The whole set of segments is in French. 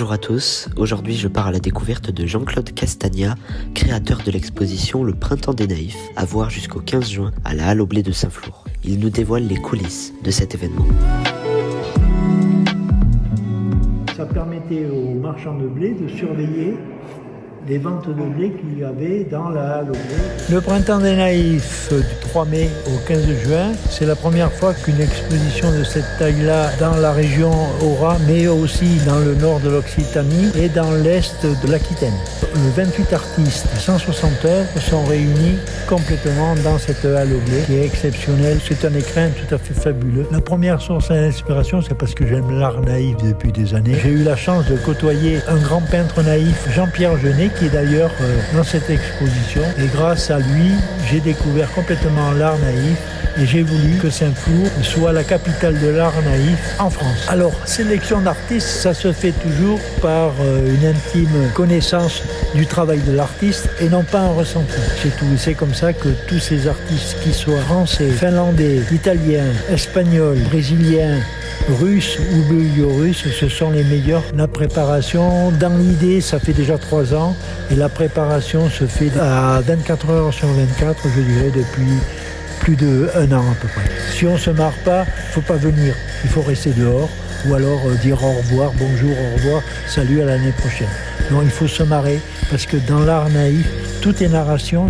Bonjour à tous, aujourd'hui je pars à la découverte de Jean-Claude Castagna, créateur de l'exposition Le Printemps des Naïfs, à voir jusqu'au 15 juin à la Halle au Blé de Saint-Flour. Il nous dévoile les coulisses de cet événement. Ça permettait aux marchands de blé de surveiller les ventes de blé qu'il y avait dans la Halle au Blé. Le Printemps des Naïfs du 3 mai au 15 juin, c'est la première fois qu'une exposition de cette taille-là dans la région aura, mais aussi dans le nord de l'Occitanie et dans l'est de l'Aquitaine. 28 artistes, 160 œuvres sont réunies complètement dans cette Halle au Blé qui est exceptionnelle. C'est un écrin tout à fait fabuleux. La première source d'inspiration, c'est parce que j'aime l'art naïf depuis des années. J'ai eu la chance de côtoyer un grand peintre naïf, Jean-Pierre Jeunet, qui est d'ailleurs dans cette exposition. Et grâce à lui, j'ai découvert complètement l'art naïf et j'ai voulu que Saint-Flour soit la capitale de l'art naïf en France. Alors, sélection d'artistes, ça se fait toujours par une intime connaissance du travail de l'artiste et non pas un ressenti. C'est tout. C'est comme ça que tous ces artistes, qui soient français, finlandais, italiens, espagnols, brésiliens, russes ou biélorusses, ce sont les meilleurs. La préparation, dans l'idée, ça fait déjà 3 ans et la préparation se fait à 24 heures sur 24, je dirais, depuis plus d'1 an à peu près. Si on ne se marre pas, il ne faut pas venir, il faut rester dehors ou alors dire au revoir, bonjour, au revoir, salut, à l'année prochaine. Non, il faut se marrer parce que dans l'art naïf, tout est narration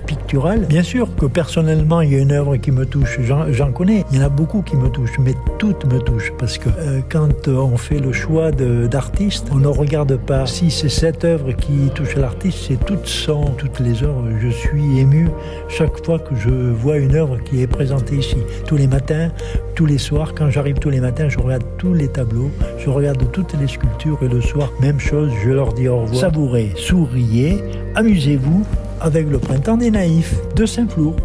picturale. Bien sûr que personnellement, il y a une œuvre qui me touche, j'en connais, il y en a beaucoup qui me touchent, mais toutes me touchent parce que quand on fait le choix d'artistes, on ne regarde pas si c'est cette œuvre qui touche l'artiste, c'est toutes les œuvres. Je suis ému chaque fois que je vois une œuvre qui est présentée ici. Tous les matins, tous les soirs, quand j'arrive tous les matins, je regarde tous les tableaux, je regarde toutes les sculptures et le soir, même chose, je leur dis au revoir. Savourez, souriez, amusez-vous avec le Printemps des Naïfs de Saint-Flour.